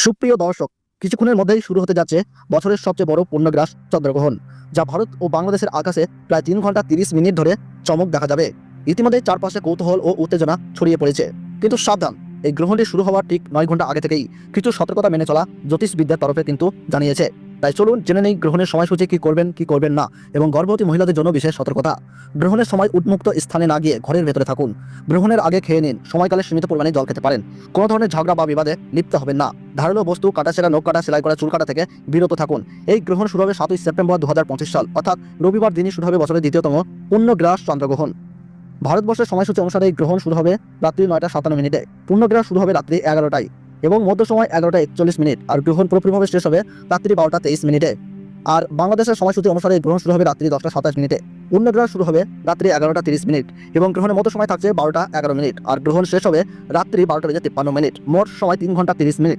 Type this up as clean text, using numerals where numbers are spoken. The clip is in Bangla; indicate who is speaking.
Speaker 1: সুপ্রিয় দর্শক, কিছুক্ষণের মধ্যেই শুরু হতে যাচ্ছে বছরের সবচেয়ে বড় পূর্ণগ্রাস চন্দ্রগ্রহণ, যা ভারত ও বাংলাদেশের আকাশে প্রায় 3 ঘন্টা 30 মিনিট ধরে চমক দেখা যাবে। ইতিমধ্যে চারপাশে কৌতূহল ও উত্তেজনা ছড়িয়ে পড়েছে। কিন্তু সাবধান, এই গ্রহণটি শুরু হওয়ার ঠিক 9 ঘন্টা আগে থেকেই কিছু সতর্কতা মেনে চলা জ্যোতিষবিদ্যার তরফে কিন্তু জানিয়েছে। তাই চলুন জেনে নেই গ্রহণের সময়সূচি কি করবেন কি করবেন না, এবং গর্ভবতী মহিলাদের জন্য বিশেষ সতর্কতা। গ্রহণের সময় উন্মুক্ত স্থানে না গিয়ে ঘরের ভেতরে থাকুন। গ্রহণের আগে খেয়ে নিন, সময়কালে সীমিত পরিমাণে জল খেতে পারেন। কোনো ধরনের ঝগড়া বা বিবাদে লিপ্ত হবেন না। ধারালো বস্তু, কাটাছেঁড়া, নখ কাটা, সেলাই করা, চুল কাটা থেকে বিরত থাকুন। এই গ্রহণ শুরু হবে 7 সেপ্টেম্বর 2025 সাল, অর্থাৎ রবিবার দিনই শুরু হবে বছরের দ্বিতীয়তম পূর্ণগ্রাস চন্দ্রগ্রহণ। ভারতবর্ষের সময়সূচি অনুসারে এই গ্রহণ শুরু হবে রাত্রি 9:57 পূর্ণগ্রাস শুরু হবে রাত্রি 11টায় এবং মধ্য সময় 11:41, আর গ্রহণ পুরোপুরিভাবে শেষ হবে রাত্রি 12:23। আর বাংলাদেশের সময়সূচি অনুসারে এই গ্রহণ শুরু হবে রাত্রি 10:27। পূর্ণগ্রাস শুরু হবে রাত্রি 11:30 এবং গ্রহণের মধ্য সময় থাকছে 12:11, আর গ্রহণ শেষ হবে রাত্রি 12:53। মোট সময় 3 ঘন্টা 30 মিনিট।